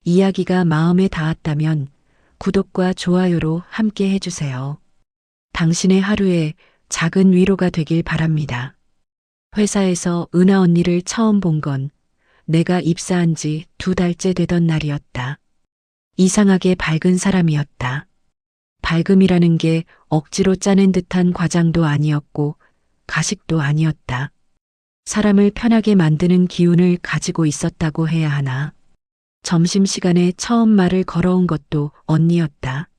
이야기가 마음에 닿았다면 구독과 좋아요로 함께 해주세요. 당신의 하루에 작은 위로가 되길 바랍니다. 회사에서 은하 언니를 처음 본 건 내가 입사한 지 2달째 되던 날이었다. 이상하게 밝은 사람이었다. 밝음이라는 게 억지로 짜낸 듯한 과장도 아니었고 가식도 아니었다. 사람을 편하게 만드는 기운을 가지고 있었다고 해야 하나. 점심시간에 처음 말을 걸어온 것도 언니였다.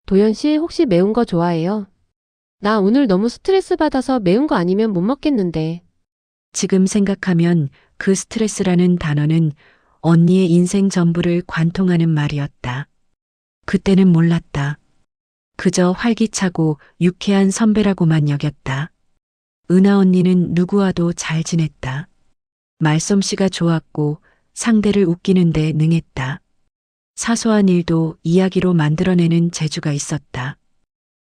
도연 씨 혹시 매운 거 좋아해요? 나 오늘 너무 스트레스 받아서 매운 거 아니면 못 먹겠는데. 지금 생각하면 그 스트레스라는 단어는 언니의 인생 전부를 관통하는 말이었다. 그때는 몰랐다. 그저 활기차고 유쾌한 선배라고만 여겼다. 은하 언니는 누구와도 잘 지냈다. 말솜씨가 좋았고 상대를 웃기는데 능했다. 사소한 일도 이야기로 만들어내는 재주가 있었다.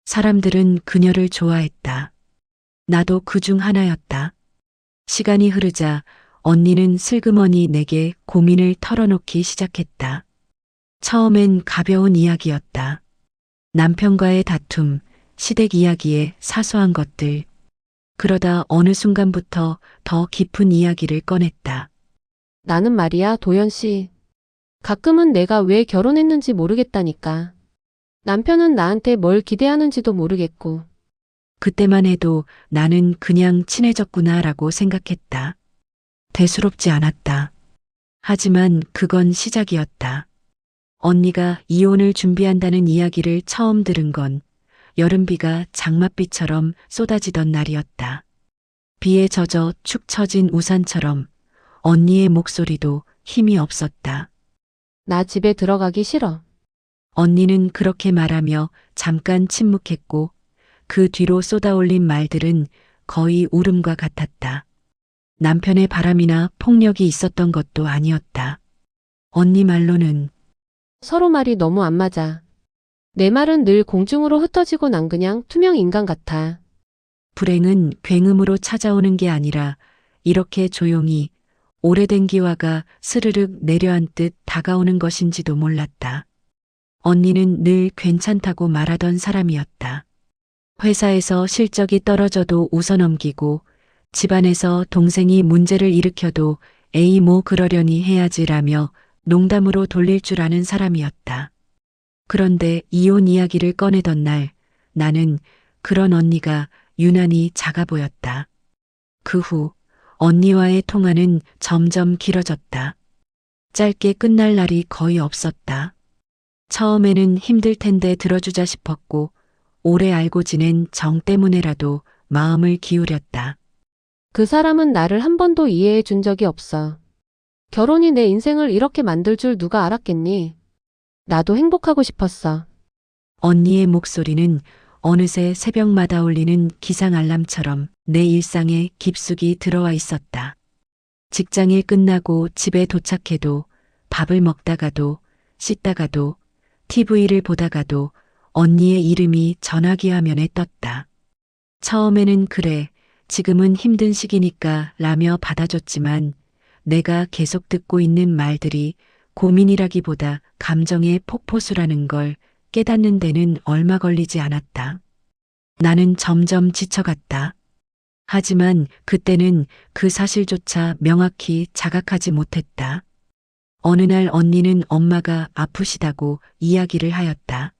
사람들은 그녀를 좋아했다. 나도 그중 하나였다. 시간이 흐르자 언니는 슬그머니 내게 고민을 털어놓기 시작했다. 처음엔 가벼운 이야기였다. 남편과의 다툼, 시댁 이야기의 사소한 것들. 그러다 어느 순간부터 더 깊은 이야기를 꺼냈다. 나는 말이야, 도연 씨. 가끔은 내가 왜 결혼했는지 모르겠다니까. 남편은 나한테 뭘 기대하는지도 모르겠고. 그때만 해도 나는 그냥 친해졌구나라고 생각했다. 대수롭지 않았다. 하지만 그건 시작이었다. 언니가 이혼을 준비한다는 이야기를 처음 들은 건 여름비가 장맛비처럼 쏟아지던 날이었다. 비에 젖어 축 처진 우산처럼 언니의 목소리도 힘이 없었다. 나 집에 들어가기 싫어. 언니는 그렇게 말하며 잠깐 침묵했고 그 뒤로 쏟아올린 말들은 거의 울음과 같았다. 남편의 바람이나 폭력이 있었던 것도 아니었다. 언니 말로는 서로 말이 너무 안 맞아. 내 말은 늘 공중으로 흩어지고 난 그냥 투명 인간 같아. 불행은 굉음으로 찾아오는 게 아니라 이렇게 조용히 오래된 기와가 스르륵 내려앉듯 다가오는 것인지도 몰랐다. 언니는 늘 괜찮다고 말하던 사람이었다. 회사에서 실적이 떨어져도 웃어넘기고 집안에서 동생이 문제를 일으켜도 에이 뭐 그러려니 해야지라며 농담으로 돌릴 줄 아는 사람이었다. 그런데 이혼 이야기를 꺼내던 날 나는 그런 언니가 유난히 작아 보였다. 그 후 언니와의 통화는 점점 길어졌다. 짧게 끝날 날이 거의 없었다. 처음에는 힘들 텐데 들어주자 싶었고 오래 알고 지낸 정 때문에라도 마음을 기울였다. 그 사람은 나를 한 번도 이해해 준 적이 없어. 결혼이 내 인생을 이렇게 만들 줄 누가 알았겠니? 나도 행복하고 싶었어. 언니의 목소리는 어느새 새벽마다 울리는 기상 알람처럼 내 일상에 깊숙이 들어와 있었다. 직장일 끝나고 집에 도착해도 밥을 먹다가도 씻다가도 TV를 보다가도 언니의 이름이 전화기 화면에 떴다. 처음에는 그래, 지금은 힘든 시기니까 라며 받아줬지만 내가 계속 듣고 있는 말들이 고민이라기보다 감정의 폭포수라는 걸 깨닫는 데는 얼마 걸리지 않았다. 나는 점점 지쳐갔다. 하지만 그때는 그 사실조차 명확히 자각하지 못했다. 어느 날 언니는 엄마가 아프시다고 이야기를 하였다.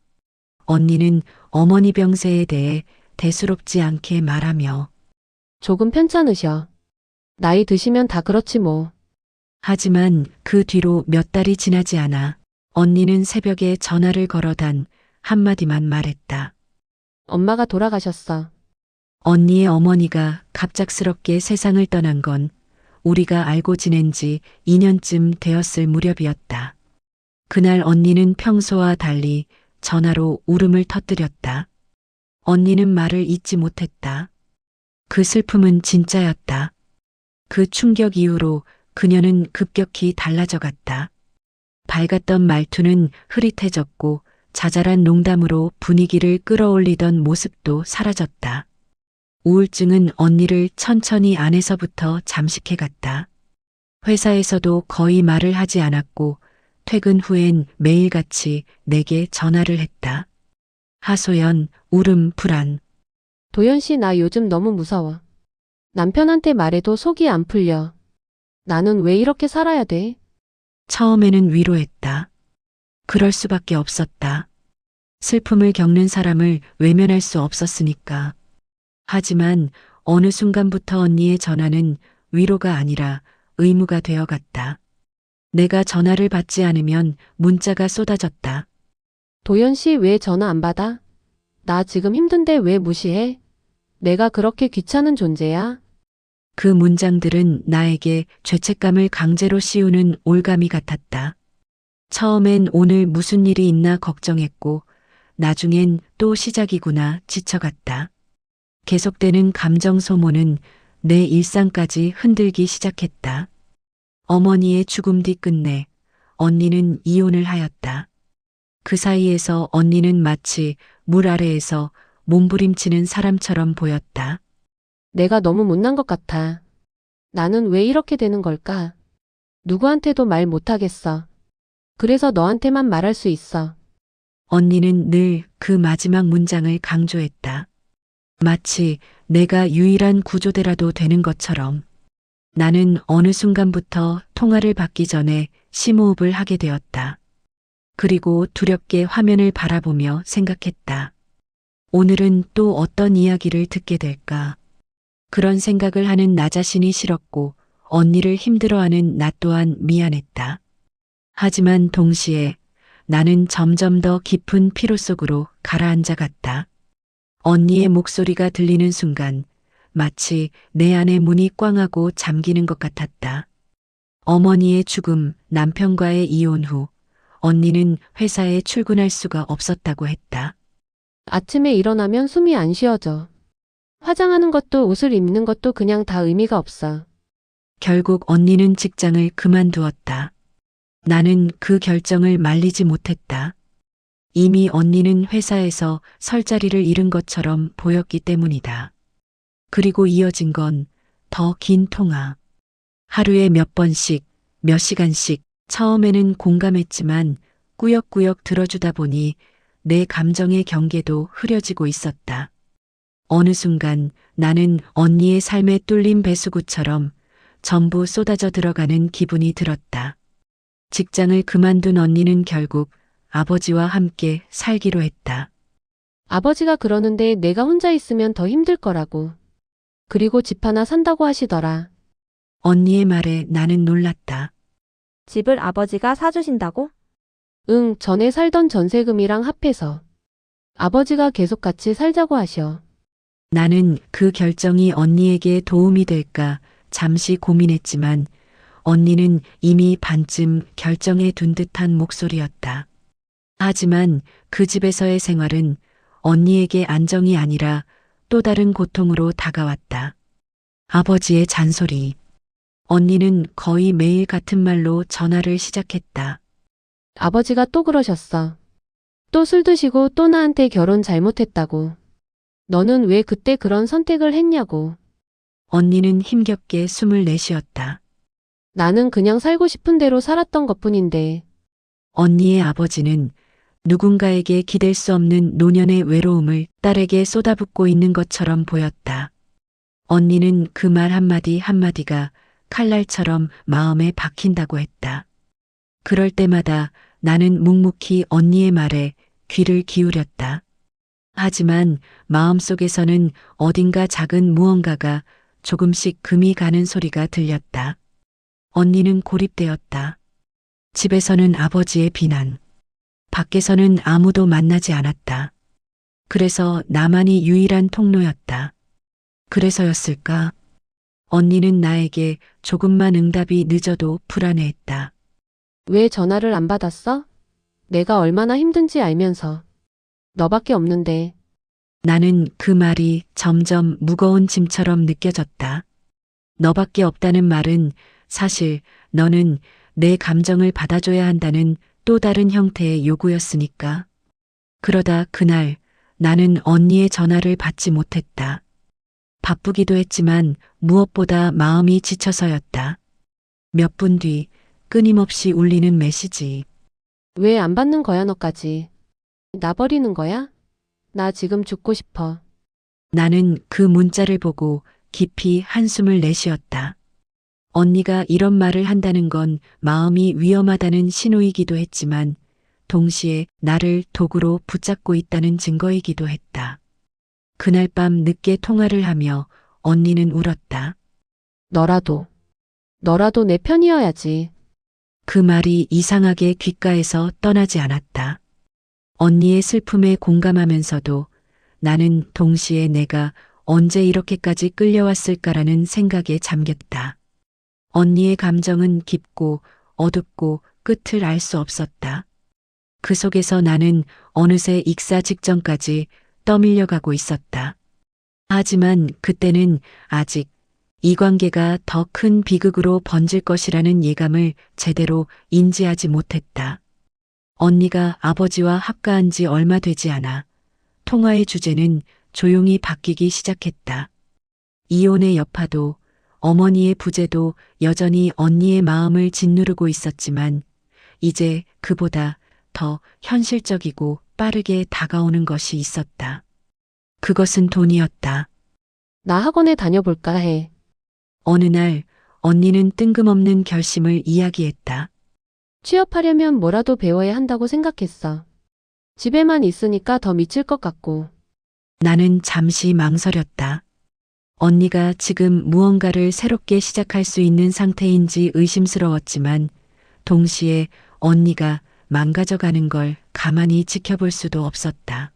언니는 어머니 병세에 대해 대수롭지 않게 말하며 조금 편찮으셔. 나이 드시면 다 그렇지 뭐. 하지만 그 뒤로 몇 달이 지나지 않아 언니는 새벽에 전화를 걸어 단 한마디만 말했다. 엄마가 돌아가셨어. 언니의 어머니가 갑작스럽게 세상을 떠난 건 우리가 알고 지낸 지 2년쯤 되었을 무렵이었다. 그날 언니는 평소와 달리 전화로 울음을 터뜨렸다. 언니는 말을 잇지 못했다. 그 슬픔은 진짜였다. 그 충격 이후로 그녀는 급격히 달라져 갔다. 밝았던 말투는 흐릿해졌고 자잘한 농담으로 분위기를 끌어올리던 모습도 사라졌다. 우울증은 언니를 천천히 안에서부터 잠식해 갔다. 회사에서도 거의 말을 하지 않았고 퇴근 후엔 매일같이 내게 전화를 했다. 하소연, 울음, 불안. 도연 씨, 나 요즘 너무 무서워. 남편한테 말해도 속이 안 풀려. 나는 왜 이렇게 살아야 돼? 처음에는 위로했다. 그럴 수밖에 없었다. 슬픔을 겪는 사람을 외면할 수 없었으니까. 하지만 어느 순간부터 언니의 전화는 위로가 아니라 의무가 되어갔다. 내가 전화를 받지 않으면 문자가 쏟아졌다. 도연 씨, 왜 전화 안 받아? 나 지금 힘든데 왜 무시해? 내가 그렇게 귀찮은 존재야? 그 문장들은 나에게 죄책감을 강제로 씌우는 올가미 같았다. 처음엔 오늘 무슨 일이 있나 걱정했고, 나중엔 또 시작이구나 지쳐갔다. 계속되는 감정 소모는 내 일상까지 흔들기 시작했다. 어머니의 죽음 뒤 끝내 언니는 이혼을 하였다. 그 사이에서 언니는 마치 물 아래에서 몸부림치는 사람처럼 보였다. 내가 너무 못난 것 같아. 나는 왜 이렇게 되는 걸까? 누구한테도 말 못하겠어. 그래서 너한테만 말할 수 있어. 언니는 늘 그 마지막 문장을 강조했다. 마치 내가 유일한 구조대라도 되는 것처럼. 나는 어느 순간부터 통화를 받기 전에 심호흡을 하게 되었다. 그리고 두렵게 화면을 바라보며 생각했다. 오늘은 또 어떤 이야기를 듣게 될까? 그런 생각을 하는 나 자신이 싫었고 언니를 힘들어하는 나 또한 미안했다. 하지만 동시에 나는 점점 더 깊은 피로 속으로 가라앉아 갔다. 언니의 목소리가 들리는 순간 마치 내 안의 문이 꽝하고 잠기는 것 같았다. 어머니의 죽음, 남편과의 이혼 후 언니는 회사에 출근할 수가 없었다고 했다. 아침에 일어나면 숨이 안 쉬어져. 화장하는 것도 옷을 입는 것도 그냥 다 의미가 없어. 결국 언니는 직장을 그만두었다. 나는 그 결정을 말리지 못했다. 이미 언니는 회사에서 설 자리를 잃은 것처럼 보였기 때문이다. 그리고 이어진 건 더 긴 통화. 하루에 몇 번씩, 몇 시간씩, 처음에는 공감했지만 꾸역꾸역 들어주다 보니 내 감정의 경계도 흐려지고 있었다. 어느 순간 나는 언니의 삶에 뚫린 배수구처럼 전부 쏟아져 들어가는 기분이 들었다. 직장을 그만둔 언니는 결국 아버지와 함께 살기로 했다. 아버지가 그러는데 내가 혼자 있으면 더 힘들 거라고. 그리고 집 하나 산다고 하시더라. 언니의 말에 나는 놀랐다. 집을 아버지가 사주신다고? 응, 전에 살던 전세금이랑 합해서. 아버지가 계속 같이 살자고 하셔. 나는 그 결정이 언니에게 도움이 될까 잠시 고민했지만 언니는 이미 반쯤 결정해 둔 듯한 목소리였다. 하지만 그 집에서의 생활은 언니에게 안정이 아니라 또 다른 고통으로 다가왔다. 아버지의 잔소리. 언니는 거의 매일 같은 말로 전화를 시작했다. 아버지가 또 그러셨어. 또 술 드시고 또 나한테 결혼 잘못했다고. 너는 왜 그때 그런 선택을 했냐고. 언니는 힘겹게 숨을 내쉬었다. 나는 그냥 살고 싶은 대로 살았던 것뿐인데. 언니의 아버지는 누군가에게 기댈 수 없는 노년의 외로움을 딸에게 쏟아붓고 있는 것처럼 보였다. 언니는 그 말 한마디 한마디가 칼날처럼 마음에 박힌다고 했다. 그럴 때마다 나는 묵묵히 언니의 말에 귀를 기울였다. 하지만 마음속에서는 어딘가 작은 무언가가 조금씩 금이 가는 소리가 들렸다. 언니는 고립되었다. 집에서는 아버지의 비난. 밖에서는 아무도 만나지 않았다. 그래서 나만이 유일한 통로였다. 그래서였을까? 언니는 나에게 조금만 응답이 늦어도 불안해했다. 왜 전화를 안 받았어? 내가 얼마나 힘든지 알면서. 너밖에 없는데. 나는 그 말이 점점 무거운 짐처럼 느껴졌다. 너밖에 없다는 말은 사실 너는 내 감정을 받아줘야 한다는 또 다른 형태의 요구였으니까. 그러다 그날 나는 언니의 전화를 받지 못했다. 바쁘기도 했지만 무엇보다 마음이 지쳐서였다. 몇 분 뒤 끊임없이 울리는 메시지. 왜 안 받는 거야, 너까지? 나 버리는 거야? 나 지금 죽고 싶어. 나는 그 문자를 보고 깊이 한숨을 내쉬었다. 언니가 이런 말을 한다는 건 마음이 위험하다는 신호이기도 했지만 동시에 나를 도구로 붙잡고 있다는 증거이기도 했다. 그날 밤 늦게 통화를 하며 언니는 울었다. 너라도 내 편이어야지. 그 말이 이상하게 귓가에서 떠나지 않았다. 언니의 슬픔에 공감하면서도 나는 동시에 내가 언제 이렇게까지 끌려왔을까라는 생각에 잠겼다. 언니의 감정은 깊고 어둡고 끝을 알 수 없었다. 그 속에서 나는 어느새 익사 직전까지 떠밀려 가고 있었다. 하지만 그때는 아직 이 관계가 더 큰 비극으로 번질 것이라는 예감을 제대로 인지하지 못했다. 언니가 아버지와 합가한 지 얼마 되지 않아 통화의 주제는 조용히 바뀌기 시작했다. 이혼의 여파도 어머니의 부재도 여전히 언니의 마음을 짓누르고 있었지만 이제 그보다 더 현실적이고 빠르게 다가오는 것이 있었다. 그것은 돈이었다. 나 학원에 다녀볼까 해. 어느 날 언니는 뜬금없는 결심을 이야기했다. 취업하려면 뭐라도 배워야 한다고 생각했어. 집에만 있으니까 더 미칠 것 같고. 나는 잠시 망설였다. 언니가 지금 무언가를 새롭게 시작할 수 있는 상태인지 의심스러웠지만 동시에 언니가 망가져가는 걸 가만히 지켜볼 수도 없었다.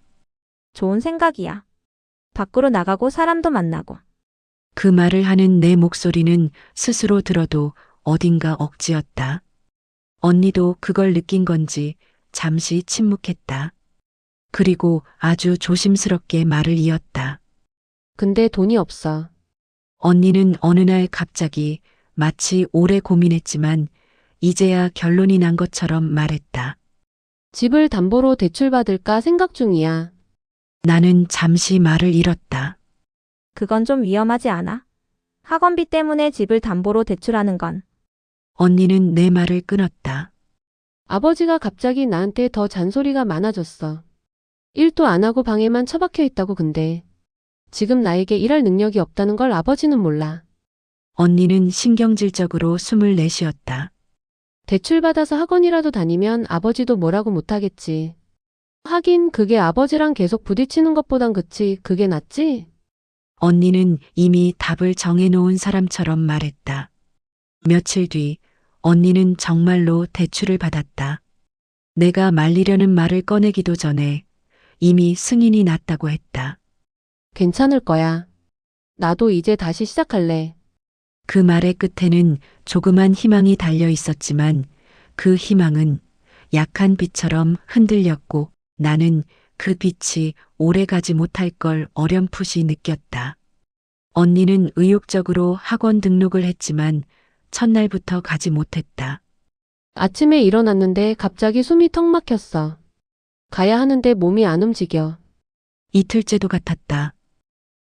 좋은 생각이야. 밖으로 나가고 사람도 만나고. 그 말을 하는 내 목소리는 스스로 들어도 어딘가 억지였다. 언니도 그걸 느낀 건지 잠시 침묵했다. 그리고 아주 조심스럽게 말을 이었다. 근데 돈이 없어. 언니는 어느 날 갑자기 마치 오래 고민했지만 이제야 결론이 난 것처럼 말했다. 집을 담보로 대출받을까 생각 중이야. 나는 잠시 말을 잃었다. 그건 좀 위험하지 않아? 학원비 때문에 집을 담보로 대출하는 건. 언니는 내 말을 끊었다. 아버지가 갑자기 나한테 더 잔소리가 많아졌어. 일도 안 하고 방에만 처박혀 있다고 근데. 지금 나에게 일할 능력이 없다는 걸 아버지는 몰라. 언니는 신경질적으로 숨을 내쉬었다. 대출받아서 학원이라도 다니면 아버지도 뭐라고 못하겠지. 하긴 그게 아버지랑 계속 부딪히는 것보단 그게 낫지? 언니는 이미 답을 정해놓은 사람처럼 말했다. 며칠 뒤 언니는 정말로 대출을 받았다. 내가 말리려는 말을 꺼내기도 전에 이미 승인이 났다고 했다. 괜찮을 거야. 나도 이제 다시 시작할래. 그 말의 끝에는 조그만 희망이 달려 있었지만 그 희망은 약한 빛처럼 흔들렸고 나는 그 빛이 오래가지 못할 걸 어렴풋이 느꼈다. 언니는 의욕적으로 학원 등록을 했지만 첫날부터 가지 못했다. 아침에 일어났는데 갑자기 숨이 턱 막혔어. 가야 하는데 몸이 안 움직여. 이틀째도 같았다.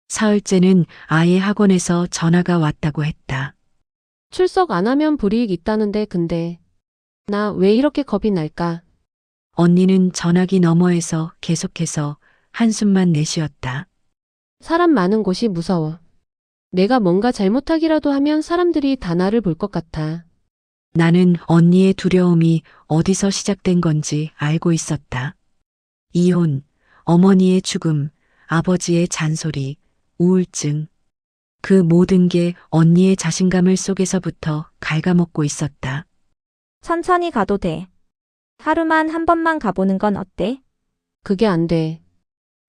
사흘째는 아예 학원에서 전화가 왔다고 했다. 출석 안 하면 불이익 있다는데 근데 나 왜 이렇게 겁이 날까? 언니는 전화기 너머에서 계속해서 한숨만 내쉬었다. 사람 많은 곳이 무서워. 내가 뭔가 잘못하기라도 하면 사람들이 다 나를 볼 것 같아. 나는 언니의 두려움이 어디서 시작된 건지 알고 있었다. 이혼, 어머니의 죽음, 아버지의 잔소리, 우울증. 그 모든 게 언니의 자신감을 속에서부터 갉아먹고 있었다. 천천히 가도 돼. 하루만 한 번만 가보는 건 어때? 그게 안 돼.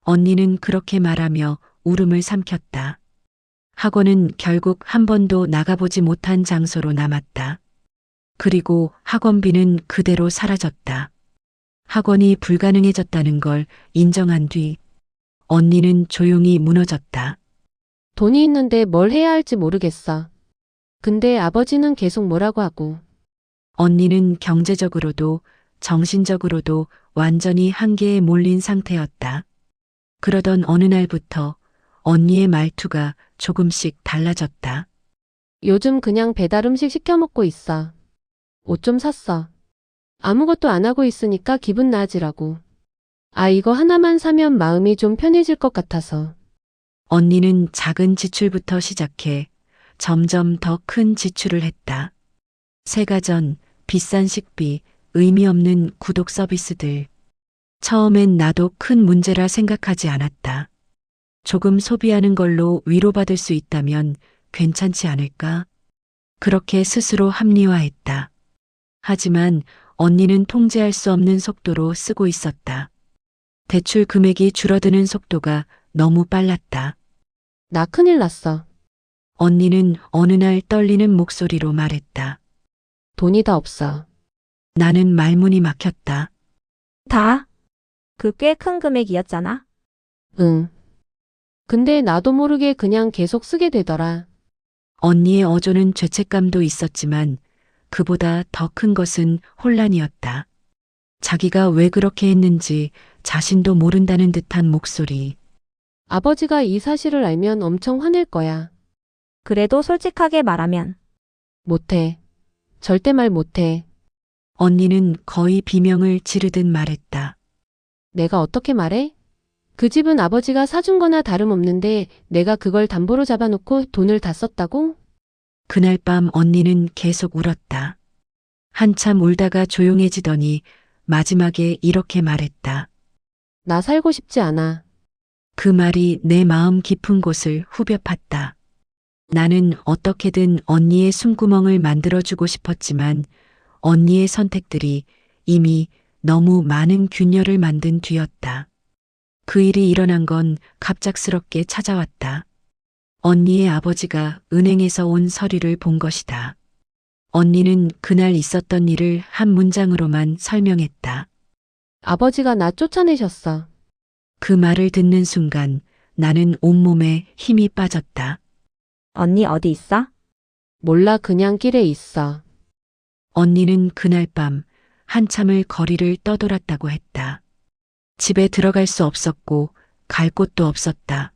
언니는 그렇게 말하며 울음을 삼켰다. 학원은 결국 한 번도 나가보지 못한 장소로 남았다. 그리고 학원비는 그대로 사라졌다. 학원이 불가능해졌다는 걸 인정한 뒤 언니는 조용히 무너졌다. 돈이 있는데 뭘 해야 할지 모르겠어. 근데 아버지는 계속 뭐라고 하고. 언니는 경제적으로도 정신적으로도 완전히 한계에 몰린 상태였다. 그러던 어느 날부터 언니의 말투가 조금씩 달라졌다. 요즘 그냥 배달 음식 시켜 먹고 있어. 옷 좀 샀어. 아무것도 안 하고 있으니까 기분 나아지라고. 아, 이거 하나만 사면 마음이 좀 편해질 것 같아서. 언니는 작은 지출부터 시작해 점점 더 큰 지출을 했다. 세가전, 비싼 식비, 의미 없는 구독 서비스들. 처음엔 나도 큰 문제라 생각하지 않았다. 조금 소비하는 걸로 위로받을 수 있다면 괜찮지 않을까? 그렇게 스스로 합리화했다. 하지만 언니는 통제할 수 없는 속도로 쓰고 있었다. 대출 금액이 줄어드는 속도가 너무 빨랐다. 나 큰일 났어. 언니는 어느 날 떨리는 목소리로 말했다. 돈이 다 없어. 나는 말문이 막혔다. 다? 그 꽤 큰 금액이었잖아. 응. 근데 나도 모르게 그냥 계속 쓰게 되더라. 언니의 어조는 죄책감도 있었지만 그보다 더 큰 것은 혼란이었다. 자기가 왜 그렇게 했는지 자신도 모른다는 듯한 목소리. 아버지가 이 사실을 알면 엄청 화낼 거야. 그래도 솔직하게 말하면 못해. 절대 말 못해. 언니는 거의 비명을 지르듯 말했다. 내가 어떻게 말해? 그 집은 아버지가 사준 거나 다름없는데 내가 그걸 담보로 잡아놓고 돈을 다 썼다고? 그날 밤 언니는 계속 울었다. 한참 울다가 조용해지더니 마지막에 이렇게 말했다. 나 살고 싶지 않아. 그 말이 내 마음 깊은 곳을 후벼 팠다. 나는 어떻게든 언니의 숨구멍을 만들어주고 싶었지만 언니의 선택들이 이미 너무 많은 균열을 만든 뒤였다. 그 일이 일어난 건 갑작스럽게 찾아왔다. 언니의 아버지가 은행에서 온 서류를 본 것이다. 언니는 그날 있었던 일을 한 문장으로만 설명했다. 아버지가 나 쫓아내셨어. 그 말을 듣는 순간 나는 온몸에 힘이 빠졌다. 언니 어디 있어? 몰라, 그냥 길에 있어. 언니는 그날 밤 한참을 거리를 떠돌았다고 했다. 집에 들어갈 수 없었고 갈 곳도 없었다.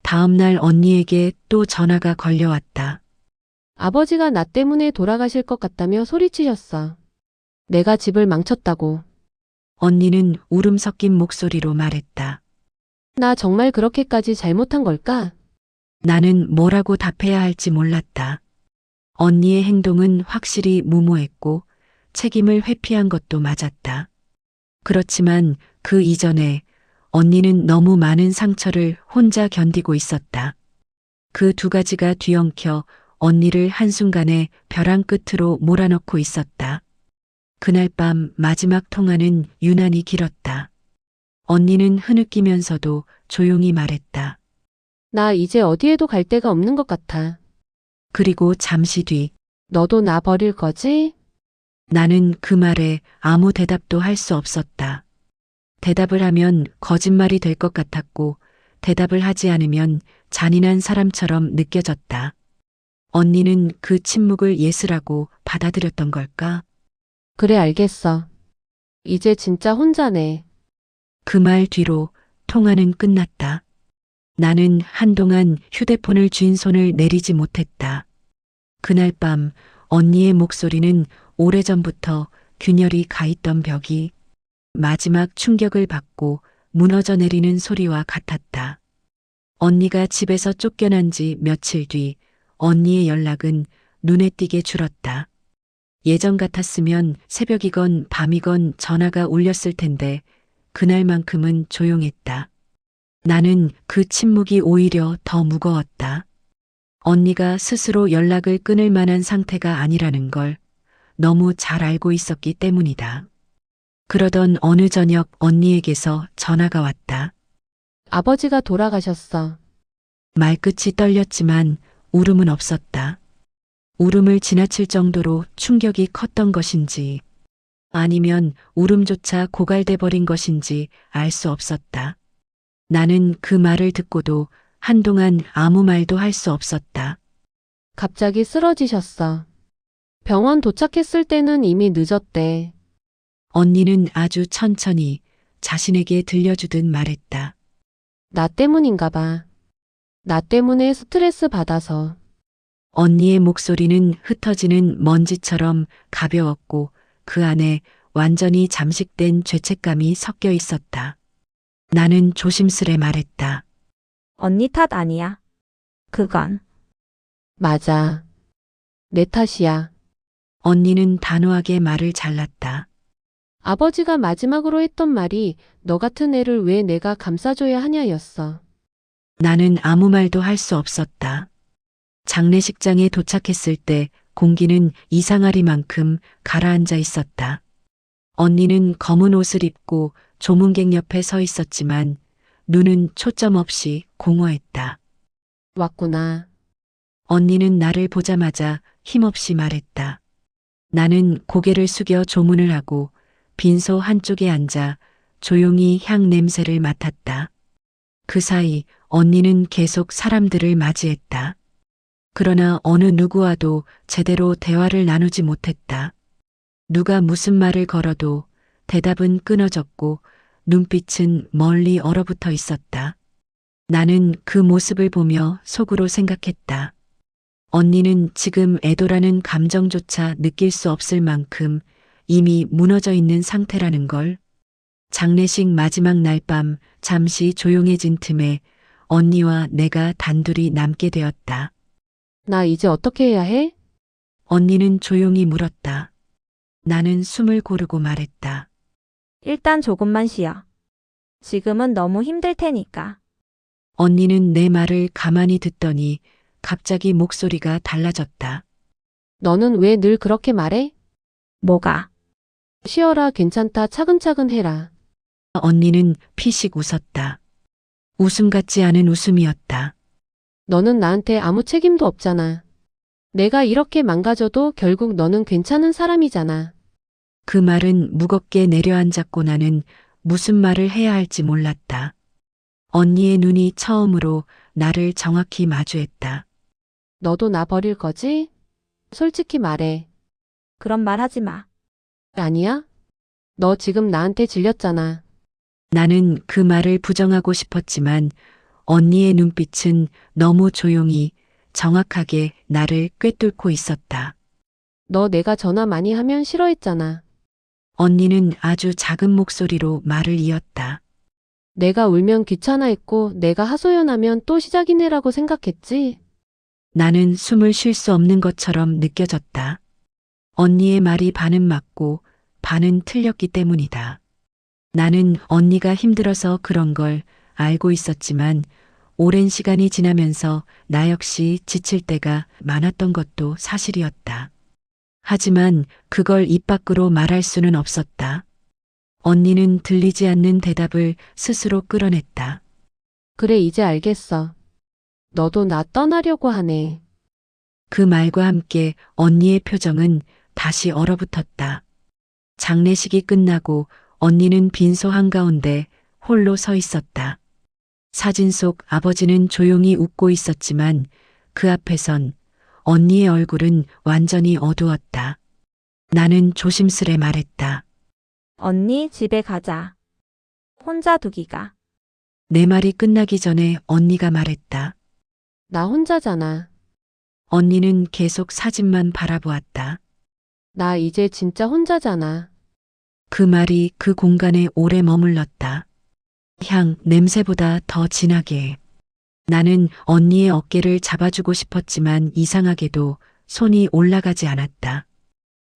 다음 날 언니에게 또 전화가 걸려왔다. 아버지가 나 때문에 돌아가실 것 같다며 소리치셨어. 내가 집을 망쳤다고. 언니는 울음 섞인 목소리로 말했다. 나 정말 그렇게까지 잘못한 걸까? 나는 뭐라고 답해야 할지 몰랐다. 언니의 행동은 확실히 무모했고 책임을 회피한 것도 맞았다. 그렇지만 그 이전에 언니는 너무 많은 상처를 혼자 견디고 있었다. 그 두 가지가 뒤엉켜 언니를 한순간에 벼랑 끝으로 몰아넣고 있었다. 그날 밤 마지막 통화는 유난히 길었다. 언니는 흐느끼면서도 조용히 말했다. 나 이제 어디에도 갈 데가 없는 것 같아. 그리고 잠시 뒤 너도 나 버릴 거지? 나는 그 말에 아무 대답도 할 수 없었다. 대답을 하면 거짓말이 될 것 같았고 대답을 하지 않으면 잔인한 사람처럼 느껴졌다. 언니는 그 침묵을 예스라고 받아들였던 걸까? 그래, 알겠어. 이제 진짜 혼자네. 그 말 뒤로 통화는 끝났다. 나는 한동안 휴대폰을 쥔 손을 내리지 못했다. 그날 밤 언니의 목소리는 오래전부터 균열이 가있던 벽이 마지막 충격을 받고 무너져 내리는 소리와 같았다. 언니가 집에서 쫓겨난 지 며칠 뒤 언니의 연락은 눈에 띄게 줄었다. 예전 같았으면 새벽이건 밤이건 전화가 울렸을 텐데 그날만큼은 조용했다. 나는 그 침묵이 오히려 더 무거웠다. 언니가 스스로 연락을 끊을 만한 상태가 아니라는 걸 너무 잘 알고 있었기 때문이다. 그러던 어느 저녁 언니에게서 전화가 왔다. 아버지가 돌아가셨어. 말끝이 떨렸지만 울음은 없었다. 울음을 지나칠 정도로 충격이 컸던 것인지 아니면 울음조차 고갈돼 버린 것인지 알 수 없었다. 나는 그 말을 듣고도 한동안 아무 말도 할 수 없었다. 갑자기 쓰러지셨어. 병원 도착했을 때는 이미 늦었대. 언니는 아주 천천히 자신에게 들려주듯 말했다. 나 때문인가 봐. 나 때문에 스트레스 받아서. 언니의 목소리는 흩어지는 먼지처럼 가벼웠고 그 안에 완전히 잠식된 죄책감이 섞여 있었다. 나는 조심스레 말했다. 언니 탓 아니야. 그건 맞아. 내 탓이야. 언니는 단호하게 말을 잘랐다. 아버지가 마지막으로 했던 말이 너 같은 애를 왜 내가 감싸줘야 하냐였어. 나는 아무 말도 할 수 없었다. 장례식장에 도착했을 때 공기는 이상하리만큼 가라앉아 있었다. 언니는 검은 옷을 입고 조문객 옆에 서 있었지만 눈은 초점 없이 공허했다. 왔구나. 언니는 나를 보자마자 힘없이 말했다. 나는 고개를 숙여 조문을 하고 빈소 한쪽에 앉아 조용히 향 냄새를 맡았다. 그 사이 언니는 계속 사람들을 맞이했다. 그러나 어느 누구와도 제대로 대화를 나누지 못했다. 누가 무슨 말을 걸어도 대답은 끊어졌고 눈빛은 멀리 얼어붙어 있었다. 나는 그 모습을 보며 속으로 생각했다. 언니는 지금 애도라는 감정조차 느낄 수 없을 만큼 이미 무너져 있는 상태라는 걸. 장례식 마지막 날 밤 잠시 조용해진 틈에 언니와 내가 단둘이 남게 되었다. 나 이제 어떻게 해야 해? 언니는 조용히 물었다. 나는 숨을 고르고 말했다. 일단 조금만 쉬어. 지금은 너무 힘들 테니까. 언니는 내 말을 가만히 듣더니 갑자기 목소리가 달라졌다. 너는 왜 늘 그렇게 말해? 뭐가? 쉬어라, 괜찮다, 차근차근 해라. 언니는 피식 웃었다. 웃음 같지 않은 웃음이었다. 너는 나한테 아무 책임도 없잖아. 내가 이렇게 망가져도 결국 너는 괜찮은 사람이잖아. 그 말은 무겁게 내려앉았고 나는 무슨 말을 해야 할지 몰랐다. 언니의 눈이 처음으로 나를 정확히 마주했다. 너도 나 버릴 거지? 솔직히 말해. 그런 말 하지 마. 아니야? 너 지금 나한테 질렸잖아. 나는 그 말을 부정하고 싶었지만 언니의 눈빛은 너무 조용히 정확하게 나를 꿰뚫고 있었다. 너 내가 전화 많이 하면 싫어했잖아. 언니는 아주 작은 목소리로 말을 이었다. 내가 울면 귀찮아했고 내가 하소연하면 또 시작이네라고 생각했지? 나는 숨을 쉴 수 없는 것처럼 느껴졌다. 언니의 말이 반은 맞고 반은 틀렸기 때문이다. 나는 언니가 힘들어서 그런 걸 알고 있었지만 오랜 시간이 지나면서 나 역시 지칠 때가 많았던 것도 사실이었다. 하지만 그걸 입 밖으로 말할 수는 없었다. 언니는 들리지 않는 대답을 스스로 끌어냈다. 그래, 이제 알겠어. 너도 나 떠나려고 하네. 그 말과 함께 언니의 표정은 다시 얼어붙었다. 장례식이 끝나고 언니는 빈소 한가운데 홀로 서 있었다. 사진 속 아버지는 조용히 웃고 있었지만 그 앞에선 언니의 얼굴은 완전히 어두웠다. 나는 조심스레 말했다. 언니 집에 가자. 혼자 두기가. 내 말이 끝나기 전에 언니가 말했다. 나 혼자잖아. 언니는 계속 사진만 바라보았다. 나 이제 진짜 혼자잖아. 그 말이 그 공간에 오래 머물렀다. 향, 냄새보다 더 진하게. 나는 언니의 어깨를 잡아주고 싶었지만 이상하게도 손이 올라가지 않았다.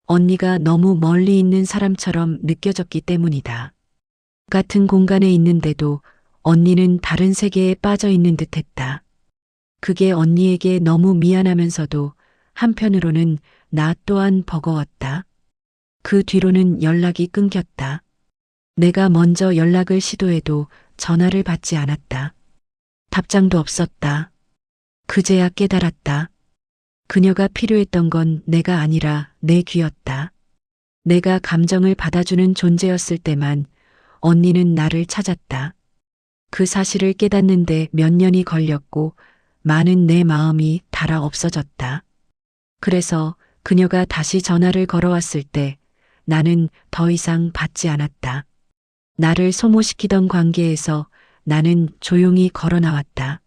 언니가 너무 멀리 있는 사람처럼 느껴졌기 때문이다. 같은 공간에 있는데도 언니는 다른 세계에 빠져 있는 듯 했다. 그게 언니에게 너무 미안하면서도 한편으로는 나 또한 버거웠다. 그 뒤로는 연락이 끊겼다. 내가 먼저 연락을 시도해도 전화를 받지 않았다. 답장도 없었다. 그제야 깨달았다. 그녀가 필요했던 건 내가 아니라 내 귀였다. 내가 감정을 받아주는 존재였을 때만 언니는 나를 찾았다. 그 사실을 깨닫는데 몇 년이 걸렸고 많은 내 마음이 닳아 없어졌다. 그래서 그녀가 다시 전화를 걸어왔을 때 나는 더 이상 받지 않았다. 나를 소모시키던 관계에서 나는 조용히 걸어 나왔다.